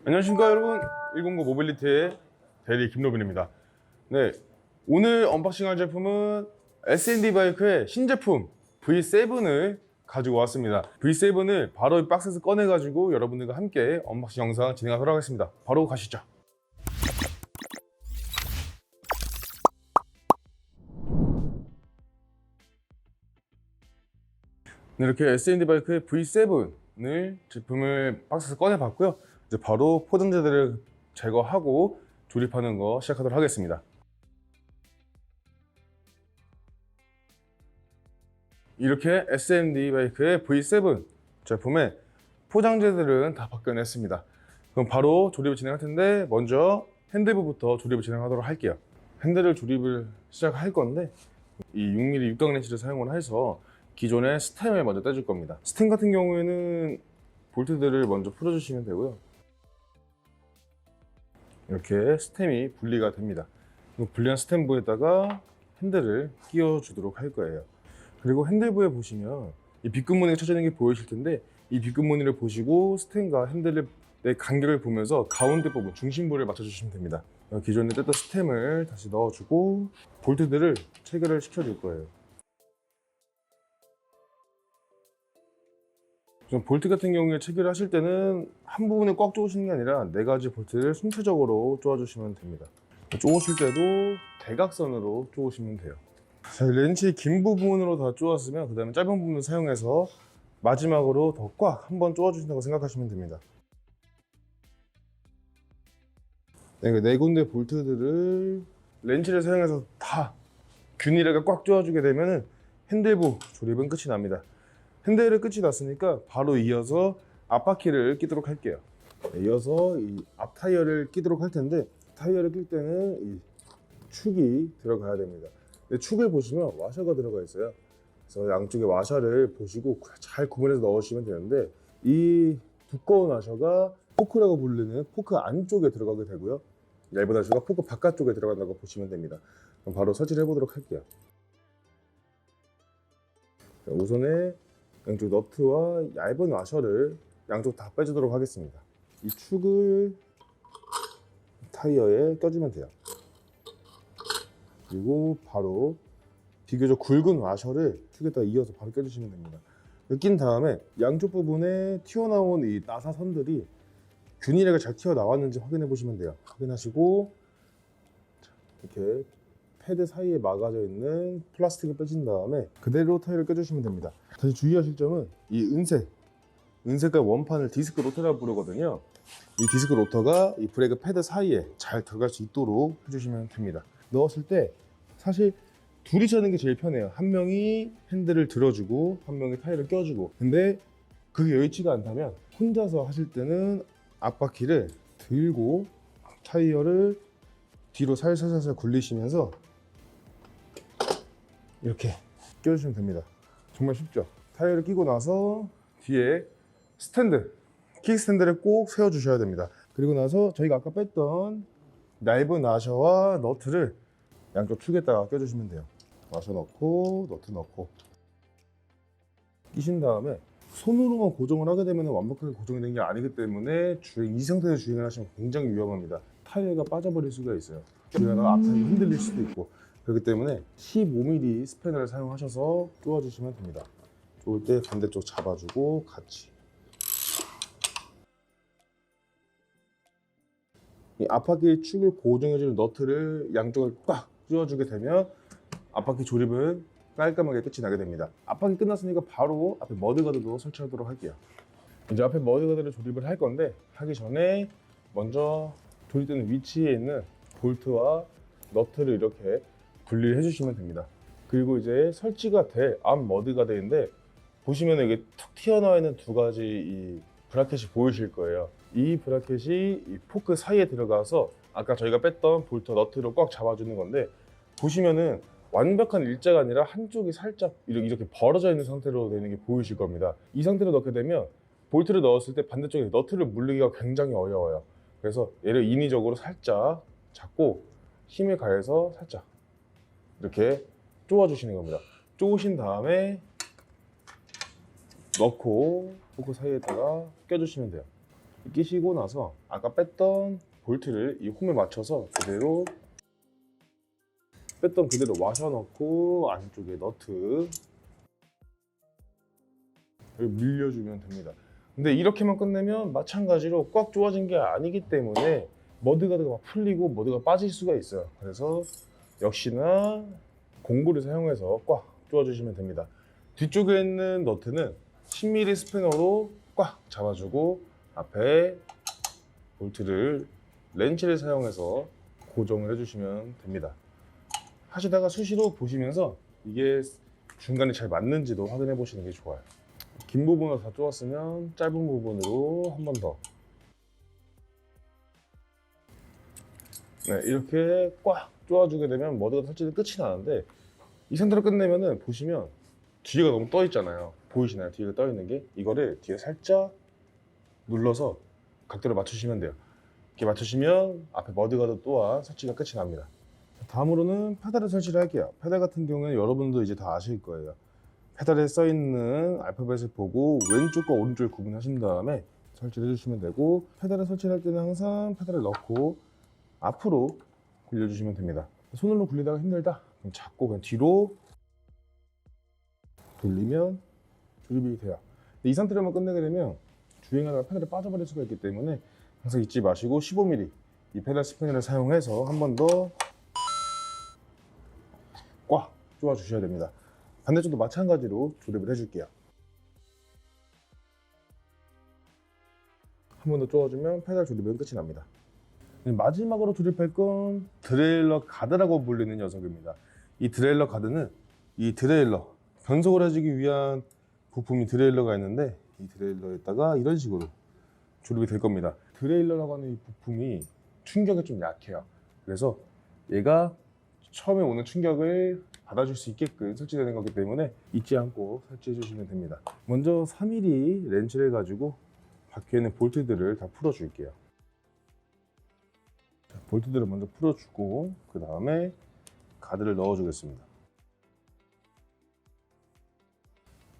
안녕하십니까 여러분, 109 모빌리티의 대리 김로빈입니다. 네, 오늘 언박싱할 제품은 S&D 바이크의 신제품 V7을 가지고 왔습니다. V7을 바로 이 박스에서 꺼내가지고 여러분들과 함께 언박싱 영상 진행하도록 하겠습니다. 바로 가시죠. 네, 이렇게 S&D 바이크의 V7을 제품을 박스에서 꺼내봤고요. 이제 바로 포장재들을 제거하고 조립하는 거 시작하도록 하겠습니다. 이렇게 S&D 바이크의 V7 제품의 포장재들은 다 바뀌어냈습니다. 그럼 바로 조립을 진행할 텐데 먼저 핸들부부터 조립을 진행하도록 할게요. 핸들을 조립을 시작할 건데 이 6mm 육각 렌치를 사용을 해서 기존의 스템을 먼저 떼줄 겁니다. 스템 같은 경우에는 볼트들을 먼저 풀어주시면 되고요. 이렇게 스템이 분리가 됩니다. 분리한 스템부에다가 핸들을 끼워주도록 할 거예요. 그리고 핸들부에 보시면 이 빗금무늬가 쳐져 있는 게 보이실 텐데 이 빗금무늬를 보시고 스템과 핸들의 간격을 보면서 가운데 부분 중심부를 맞춰주시면 됩니다. 기존에 뗐던 스템을 다시 넣어주고 볼트들을 체결을 시켜줄 거예요. 볼트 같은 경우에 체결을 하실 때는 한 부분을 꽉 조으시는 게 아니라 4가지 볼트를 순차적으로 조아주시면 됩니다. 조으실 때도 대각선으로 조으시면 돼요. 자, 렌치의 긴 부분으로 다 조았으면 그 다음에 짧은 부분을 사용해서 마지막으로 더 꽉 한번 조아주신다고 생각하시면 됩니다. 네 군데 볼트들을 렌치를 사용해서 다 균일하게 꽉 조아주게 되면 핸들부 조립은 끝이 납니다. 핸들을 끝이 났으니까 바로 이어서 앞바퀴를 끼도록 할게요. 이어서 이 앞 타이어를 끼도록 할 텐데 타이어를 낄 때는 이 축이 들어가야 됩니다. 축을 보시면 와셔가 들어가 있어요. 그래서 양쪽에 와셔를 보시고 잘 구분해서 넣으시면 되는데 이 두꺼운 와셔가 포크라고 부르는 포크 안쪽에 들어가게 되고요. 얇은 와셔가 포크 바깥쪽에 들어간다고 보시면 됩니다. 그럼 바로 설치를 해보도록 할게요. 자, 우선에 양쪽 너트와 얇은 와셔를 양쪽 다 빼주도록 하겠습니다. 이 축을 타이어에 껴주면 돼요. 그리고 바로 비교적 굵은 와셔를 축에다 이어서 바로 껴주시면 됩니다. 낀 다음에 양쪽 부분에 튀어나온 이 나사선들이 균일하게 잘 튀어나왔는지 확인해 보시면 돼요. 확인하시고 이렇게 패드 사이에 막아져 있는 플라스틱을 빼신 다음에 그대로 타이어를 껴주시면 됩니다. 다시 주의하실 점은 이 은색깔 원판을 디스크 로터라고 부르거든요. 이 디스크 로터가 이 브레이크 패드 사이에 잘 들어갈 수 있도록 해주시면 됩니다. 넣었을 때 사실 둘이서 하는 게 제일 편해요. 한 명이 핸들을 들어주고 한 명이 타이어를 껴주고. 근데 그게 여의치가 않다면 혼자서 하실 때는 앞바퀴를 들고 타이어를 뒤로 살살살살 굴리시면서 이렇게 껴주시면 됩니다. 정말 쉽죠? 타이어를 끼고 나서 뒤에 스탠드, 킥 스탠드를 꼭 세워주셔야 됩니다. 그리고 나서 저희가 아까 뺐던 얇은 와셔와 너트를 양쪽 축에다가 껴주시면 돼요. 와셔 넣고 너트 넣고 끼신 다음에 손으로만 고정을 하게 되면 완벽하게 고정이 되는 게 아니기 때문에 이 상태에서 주행을 하시면 굉장히 위험합니다. 타이어가 빠져버릴 수가 있어요. 주행하다가 앞타이어 흔들릴 수도 있고. 그렇기 때문에 15mm 스패너를 사용하셔서 조아주시면 됩니다. 조을 때 반대쪽 잡아주고 같이. 이 앞바퀴 축을 고정해주는 너트를 양쪽을 꽉 조아주게 되면 앞바퀴 조립은 깔끔하게 끝이 나게 됩니다. 앞바퀴 끝났으니까 바로 앞에 머드가드도 설치하도록 할게요. 이제 앞에 머드가드를 조립을 할 건데 하기 전에 먼저 조립되는 위치에 있는 볼트와 너트를 이렇게 분리를 해주시면 됩니다. 그리고 이제 설치가 될 앞 머드가드인데 보시면 여기 툭 튀어나와 있는 2가지 이 브라켓이 보이실 거예요. 이 브라켓이 이 포크 사이에 들어가서 아까 저희가 뺐던 볼트 너트로 꽉 잡아주는 건데 보시면은 완벽한 일자가 아니라 한쪽이 살짝 이렇게 벌어져 있는 상태로 되는 게 보이실 겁니다. 이 상태로 넣게 되면 볼트를 넣었을 때 반대쪽에 너트를 물리기가 굉장히 어려워요. 그래서 얘를 인위적으로 살짝 잡고 힘을 가해서 살짝 이렇게 조아주시는 겁니다. 조으신 다음에 넣고 포크 사이에다가 껴주시면 돼요. 끼시고 나서 아까 뺐던 볼트를 이 홈에 맞춰서 그대로 뺐던 그대로 와셔 넣고 안쪽에 너트 밀려주면 됩니다. 근데 이렇게만 끝내면 마찬가지로 꽉 조아진 게 아니기 때문에 머드가드가 막 풀리고 머드가 빠질 수가 있어요. 그래서 역시나 공구를 사용해서 꽉 조아주시면 됩니다. 뒤쪽에 있는 너트는 10mm 스패너로 꽉 잡아주고 앞에 볼트를 렌치를 사용해서 고정을 해주시면 됩니다. 하시다가 수시로 보시면서 이게 중간에 잘 맞는지도 확인해 보시는 게 좋아요. 긴 부분으로 다 조았으면 짧은 부분으로 한 번 더. 네, 이렇게 꽉 조아주게 되면 머드가 설치는 끝이 나는데 이 상태로 끝내면은 보시면 뒤가 너무 떠 있잖아요. 보이시나요? 뒤가 떠 있는 게 이거를 뒤에 살짝 눌러서 각도를 맞추시면 돼요. 이렇게 맞추시면 앞에 머드가드 또한 설치가 끝이 납니다. 다음으로는 페달을 설치를 할게요. 페달 같은 경우는 여러분도 이제 다 아실 거예요. 페달에 써 있는 알파벳을 보고 왼쪽과 오른쪽을 구분하신 다음에 설치를 해주시면 되고, 페달을 설치할 때는 항상 페달을 넣고 앞으로 굴려주시면 됩니다. 손으로 굴리다가 힘들다 그럼 잡고 그냥 뒤로 돌리면 조립이 돼요. 이 상태로만 끝내게 되면 주행하다가 페달이 빠져버릴 수가 있기 때문에 항상 잊지 마시고 15mm 이 페달 스패너를 사용해서 한 번 더 꽉 조아 주셔야 됩니다. 반대쪽도 마찬가지로 조립을 해줄게요. 한 번 더 조아주면 페달 조립은 끝이 납니다. 마지막으로 조립할 건 드레일러 가드라고 불리는 녀석입니다. 이 드레일러 가드는 이 드레일러 변속을 해주기 위한 부품이 드레일러가 있는데 이 드레일러에다가 이런 식으로 조립이 될 겁니다. 드레일러라고 하는 이 부품이 충격에 좀 약해요. 그래서 얘가 처음에 오는 충격을 받아줄 수 있게끔 설치되는 거기 때문에 잊지 않고 설치해 주시면 됩니다. 먼저 3mm 렌치를 가지고 박혀 있는 볼트들을 다 풀어 줄게요. 볼트들을 먼저 풀어주고 그 다음에 가드를 넣어 주겠습니다.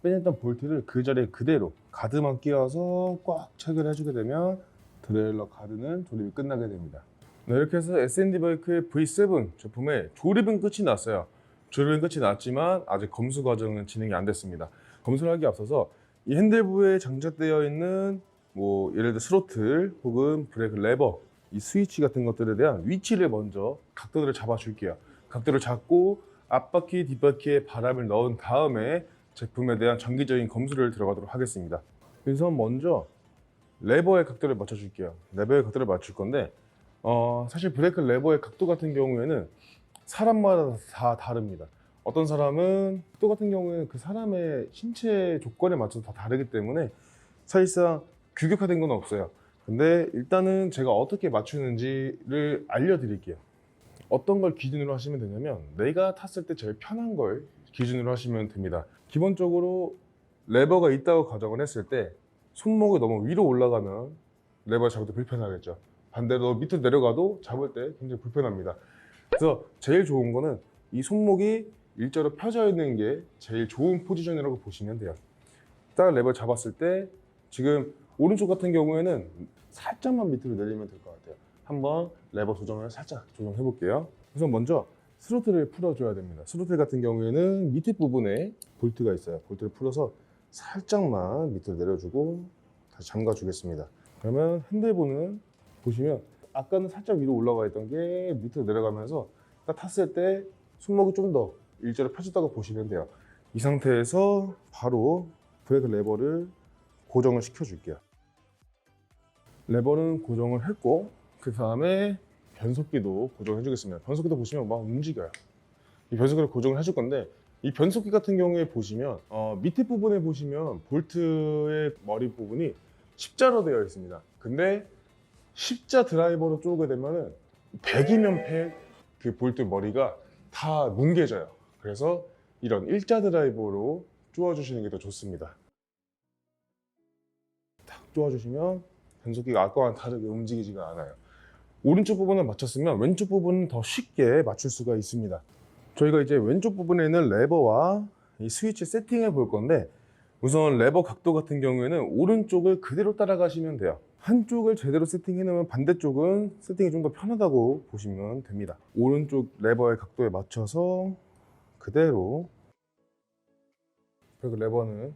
빼냈던 볼트를 그 자리에 그대로 가드만 끼워서 꽉 체결해 주게 되면 드레일러 가드는 조립이 끝나게 됩니다. 네, 이렇게 해서 S&D 바이크의 V7 제품의 조립은 끝이 났어요. 조립은 끝이 났지만 아직 검수 과정은 진행이 안 됐습니다. 검수를 하기 앞서서 이 핸들부에 장착되어 있는 예를 들어 스로틀 혹은 브레이크 레버 이 스위치 같은 것들에 대한 위치를 먼저 각도를 잡아 줄게요. 각도를 잡고 앞바퀴 뒷바퀴에 바람을 넣은 다음에 제품에 대한 정기적인 검수를 들어가도록 하겠습니다. 그래서 먼저 레버의 각도를 맞춰 줄게요. 레버의 각도를 맞출 건데 사실 브레이크 레버의 각도 같은 경우에는 사람마다 다 다릅니다. 어떤 사람은 각도 같은 경우에는 그 사람의 신체 조건에 맞춰서 다 다르기 때문에 사실상 규격화된 건 없어요. 근데 일단은 제가 어떻게 맞추는지를 알려드릴게요. 어떤 걸 기준으로 하시면 되냐면 내가 탔을 때 제일 편한 걸 기준으로 하시면 됩니다. 기본적으로 레버가 있다고 가정을 했을 때 손목이 너무 위로 올라가면 레버 잡을 때 불편하겠죠. 반대로 밑으로 내려가도 잡을 때 굉장히 불편합니다. 그래서 제일 좋은 거는 이 손목이 일자로 펴져 있는 게 제일 좋은 포지션이라고 보시면 돼요. 딱 레버 잡았을 때 지금 오른쪽 같은 경우에는 살짝만 밑으로 내리면 될 것 같아요. 한번 레버 조정을 살짝 조정해 볼게요. 우선 먼저 스로틀을 풀어줘야 됩니다. 스로틀 같은 경우에는 밑에 부분에 볼트가 있어요. 볼트를 풀어서 살짝만 밑으로 내려주고 다시 잠가 주겠습니다. 그러면 핸들부는 보시면 아까는 살짝 위로 올라가 있던 게 밑으로 내려가면서 딱 탔을 때 손목이 좀 더 일자로 펴졌다고 보시면 돼요. 이 상태에서 바로 브레이크 레버를 고정을 시켜 줄게요. 레버는 고정을 했고 그 다음에 변속기도 고정해 주겠습니다. 변속기도 보시면 막 움직여요. 이 변속기를 고정을 해줄 건데 이 변속기 같은 경우에 보시면 밑에 부분에 보시면 볼트의 머리 부분이 십자로 되어 있습니다. 근데 십자 드라이버로 쪼게 되면은 100이면 100 그 볼트 머리가 다 뭉개져요. 그래서 이런 일자 드라이버로 쪼아 주시는 게 더 좋습니다. 딱 쪼아 주시면 변속기가 아까와는 다르게 움직이지가 않아요. 오른쪽 부분을 맞췄으면 왼쪽 부분은 더 쉽게 맞출 수가 있습니다. 저희가 이제 왼쪽 부분에 있는 레버와 이 스위치 세팅해 볼 건데 우선 레버 각도 같은 경우에는 오른쪽을 그대로 따라가시면 돼요. 한쪽을 제대로 세팅해 놓으면 반대쪽은 세팅이 좀 더 편하다고 보시면 됩니다. 오른쪽 레버의 각도에 맞춰서 그대로 브레이크 레버는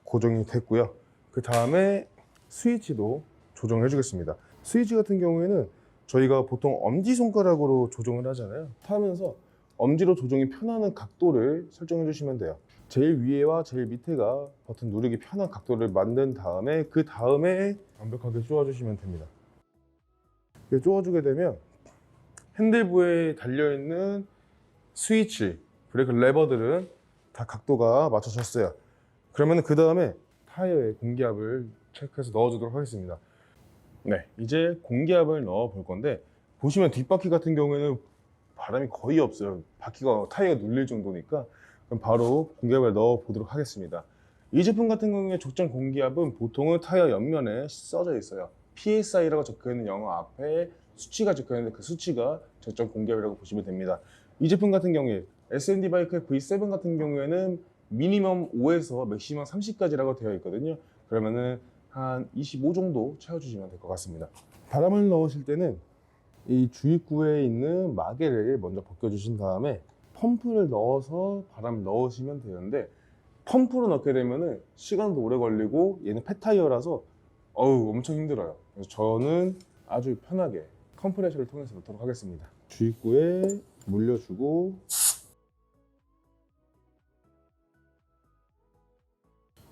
고정이 됐고요. 그 다음에 스위치도 조정해 주겠습니다. 스위치 같은 경우에는 저희가 보통 엄지손가락으로 조정을 하잖아요. 타면서 엄지로 조정이 편한 각도를 설정해 주시면 돼요. 제일 위에와 제일 밑에가 버튼 누르기 편한 각도를 만든 다음에 그 다음에 완벽하게 쪼아주시면 됩니다. 이렇게 쪼아주게 되면 핸들부에 달려있는 스위치, 브레이크 레버들은 다 각도가 맞춰졌어요. 그러면 그 다음에 타이어에 공기압을 체크해서 넣어주도록 하겠습니다. 네, 이제 공기압을 넣어 볼 건데 보시면 뒷바퀴 같은 경우에는 바람이 거의 없어요. 바퀴가 타이어가 눌릴 정도니까. 그럼 바로 공기압을 넣어 보도록 하겠습니다. 이 제품 같은 경우에 적정 공기압은 보통은 타이어 옆면에 써져 있어요. PSI라고 적혀 있는 영어 앞에 수치가 적혀 있는데 그 수치가 적정 공기압이라고 보시면 됩니다. 이 제품 같은 경우에 S&D 바이크의 V7 같은 경우에는 미니멈 5에서 맥시멈 30까지라고 되어 있거든요. 그러면은 한 25 정도 채워주시면 될 것 같습니다. 바람을 넣으실 때는 이 주입구에 있는 마개를 먼저 벗겨주신 다음에 펌프를 넣어서 바람을 넣으시면 되는데 펌프로 넣게 되면은 시간도 오래 걸리고 얘는 폐타이어라서 엄청 힘들어요. 그래서 저는 아주 편하게 컴프레셔를 통해서 넣도록 하겠습니다. 주입구에 물려주고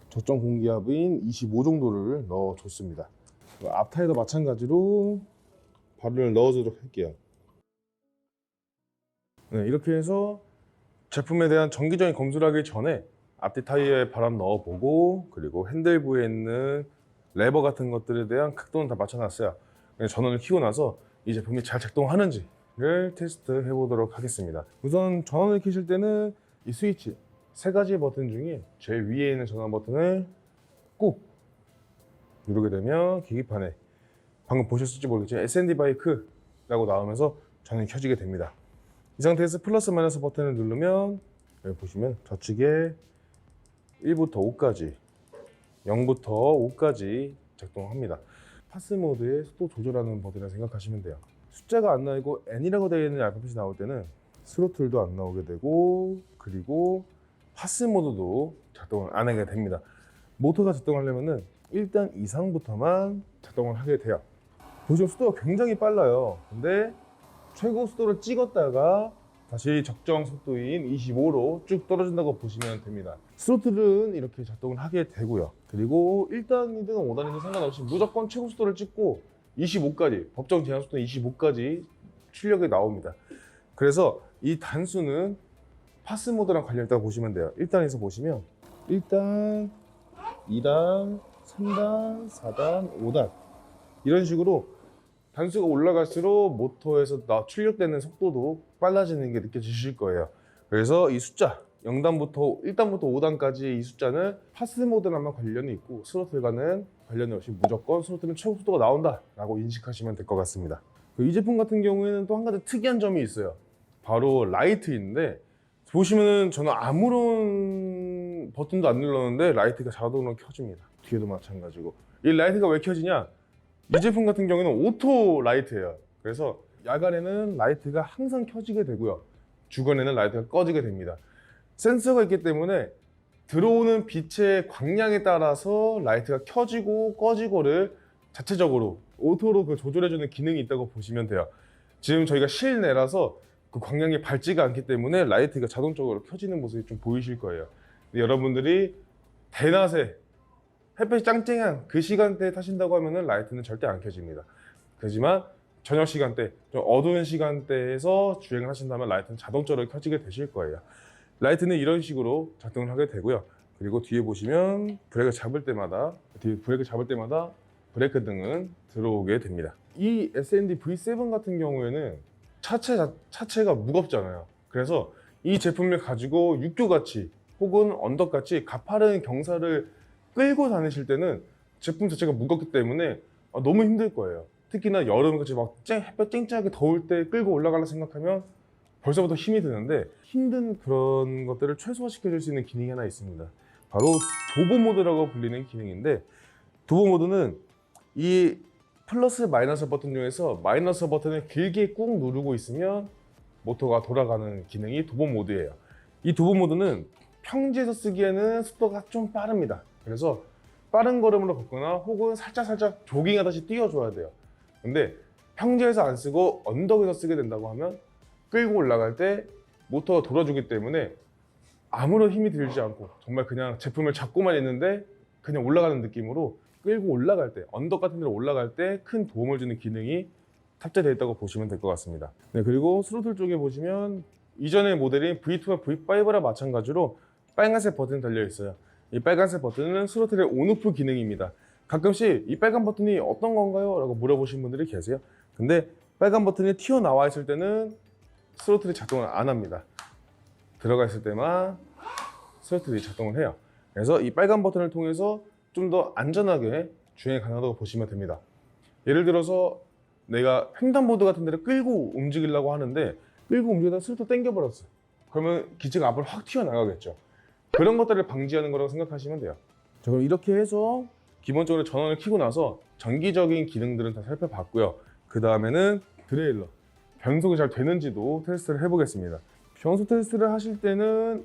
적정 공기압인 25 정도를 넣어줬습니다. 앞타이어도 마찬가지로 바람을 넣어주도록 할게요. 네, 이렇게 해서 제품에 대한 정기적인 검수를 하기 전에 앞뒤 타이어에 바람 넣어보고 그리고 핸들부에 있는 레버 같은 것들에 대한 각도는 다 맞춰놨어요. 전원을 켜고 나서 이 제품이 잘 작동하는지를 테스트 해보도록 하겠습니다. 우선 전원을 켜실 때는 이 스위치 세 가지 버튼 중에 제일 위에 있는 전원 버튼을 꾹 누르게 되면 계기판에 방금 보셨을지 모르겠지만 S&D 바이크라고 나오면서 전원이 켜지게 됩니다. 이 상태에서 플러스 마이너스 버튼을 누르면 여기 보시면 좌측에 1부터 5까지 0부터 5까지 작동합니다. 파스 모드의 속도 조절하는 버튼이라고 생각하시면 돼요. 숫자가 안 나오고 N이라고 되어 있는 알파벳이 나올 때는 스로틀도 안 나오게 되고 그리고 파스 모드도 작동을 안 하게 됩니다. 모터가 작동하려면 1단 이상부터만 작동을 하게 돼요. 보시면 속도가 굉장히 빨라요. 근데 최고 속도를 찍었다가 다시 적정 속도인 25로 쭉 떨어진다고 보시면 됩니다. 스로틀은 이렇게 작동을 하게 되고요. 그리고 1단이든 5단이든 상관없이 무조건 최고 속도를 찍고 25까지, 법정 제한 속도 25까지 출력이 나옵니다. 그래서 이 단수는 파스 모드랑 관련있다고 보시면 돼요. 1단에서 보시면 1단, 2단, 3단, 4단, 5단 이런 식으로 단수가 올라갈수록 모터에서 출력되는 속도도 빨라지는 게 느껴지실 거예요. 그래서 이 숫자 0단부터 1단부터 5단까지 이 숫자는 파스 모드랑만 관련이 있고 스로틀과는 관련이 없이 무조건 스로틀은 최고 속도가 나온다 라고 인식하시면 될 것 같습니다. 이 제품 같은 경우에는 또 한 가지 특이한 점이 있어요. 바로 라이트인데 보시면은 저는 아무런 버튼도 안 눌렀는데 라이트가 자동으로 켜집니다. 뒤에도 마찬가지고. 이 라이트가 왜 켜지냐? 이 제품 같은 경우에는 오토 라이트예요. 그래서 야간에는 라이트가 항상 켜지게 되고요. 주간에는 라이트가 꺼지게 됩니다. 센서가 있기 때문에 들어오는 빛의 광량에 따라서 라이트가 켜지고 꺼지고를 자체적으로 오토로 조절해주는 기능이 있다고 보시면 돼요. 지금 저희가 실내라서 그 광량이 밝지가 않기 때문에 라이트가 자동적으로 켜지는 모습이 좀 보이실 거예요. 근데 여러분들이 대낮에 햇볕이 짱짱한 그 시간대에 타신다고 하면은 라이트는 절대 안 켜집니다. 그렇지만 저녁 시간대, 좀 어두운 시간대에서 주행을 하신다면 라이트는 자동적으로 켜지게 되실 거예요. 라이트는 이런 식으로 작동을 하게 되고요. 그리고 뒤에 보시면 브레이크 잡을 때마다 브레이크 등은 들어오게 됩니다. 이 S&D V7 같은 경우에는 차체가 무겁잖아요. 그래서 이 제품을 가지고 육교같이 혹은 언덕같이 가파른 경사를 끌고 다니실 때는 제품 자체가 무겁기 때문에 너무 힘들 거예요. 특히나 여름같이 막 햇볕 쨍쨍하게 더울 때 끌고 올라가려 생각하면 벌써부터 힘이 드는데 힘든 그런 것들을 최소화시켜 줄 수 있는 기능이 하나 있습니다. 바로 도보 모드라고 불리는 기능인데 도보 모드는 이 플러스 마이너스 버튼 중에서 마이너스 버튼을 길게 꾹 누르고 있으면 모터가 돌아가는 기능이 도보 모드예요. 이 도보 모드는 평지에서 쓰기에는 속도가 좀 빠릅니다. 그래서 빠른 걸음으로 걷거나 혹은 살짝 조깅하듯이 뛰어줘야 돼요. 근데 평지에서 안 쓰고 언덕에서 쓰게 된다고 하면 끌고 올라갈 때 모터가 돌아주기 때문에 아무런 힘이 들지 않고 정말 그냥 제품을 잡고만 있는데 그냥 올라가는 느낌으로 끌고 올라갈 때, 언덕 같은 데로 올라갈 때 큰 도움을 주는 기능이 탑재되어 있다고 보시면 될 것 같습니다. 네, 그리고 스로틀 쪽에 보시면 이전의 모델인 V2와 V5랑 마찬가지로 빨간색 버튼이 달려 있어요. 이 빨간색 버튼은 스로틀의 온오프 기능입니다. 가끔씩 이 빨간 버튼이 어떤 건가요? 라고 물어보시는 분들이 계세요. 근데 빨간 버튼이 튀어나와 있을 때는 스로틀이 작동을 안 합니다. 들어가 있을 때만 스로틀이 작동을 해요. 그래서 이 빨간 버튼을 통해서 좀 더 안전하게 주행이 가능하다고 보시면 됩니다. 예를 들어서 내가 횡단보도 같은 데를 끌고 움직이려고 하는데 끌고 움직이다가 스로틀 당겨버렸어요. 그러면 기체가 앞으로 확 튀어나가겠죠. 그런 것들을 방지하는 거라고 생각하시면 돼요. 자, 그럼 이렇게 해서 기본적으로 전원을 켜고 나서 전기적인 기능들은 다 살펴봤고요. 그 다음에는 드레일러, 변속이 잘 되는지도 테스트를 해보겠습니다. 변속 테스트를 하실 때는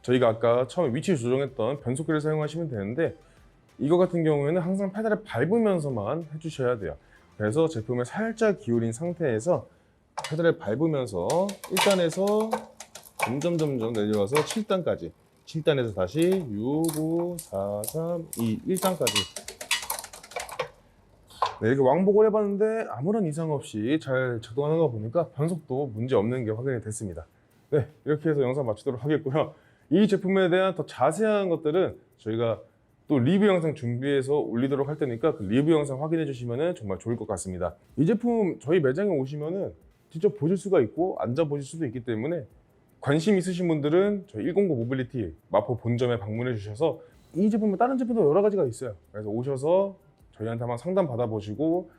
저희가 아까 처음에 위치 조정했던 변속기를 사용하시면 되는데 이거 같은 경우에는 항상 페달을 밟으면서만 해주셔야 돼요. 그래서 제품을 살짝 기울인 상태에서 페달을 밟으면서 1단에서 점점 내려와서 7단까지 7단에서 다시 6, 5, 4, 3, 2, 1단까지 네, 이렇게 왕복을 해봤는데 아무런 이상 없이 잘 작동하는 거 보니까 변속도 문제 없는 게 확인이 됐습니다. 네, 이렇게 해서 영상 마치도록 하겠고요. 이 제품에 대한 더 자세한 것들은 저희가 또 리뷰 영상 준비해서 올리도록 할 테니까 그 리뷰 영상 확인해 주시면 정말 좋을 것 같습니다. 이 제품 저희 매장에 오시면은 직접 보실 수가 있고 앉아 보실 수도 있기 때문에 관심 있으신 분들은 저희 109 모빌리티 마포 본점에 방문해 주셔서 이 제품은 다른 제품도 여러 가지가 있어요. 그래서 오셔서 저희한테 한번 상담 받아보시고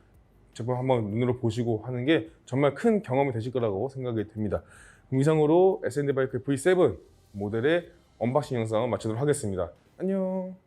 제품 한번 눈으로 보시고 하는 게 정말 큰 경험이 되실 거라고 생각이 됩니다. 그럼 이상으로 S&D 바이크 V7 모델의 언박싱 영상을 마치도록 하겠습니다. 안녕.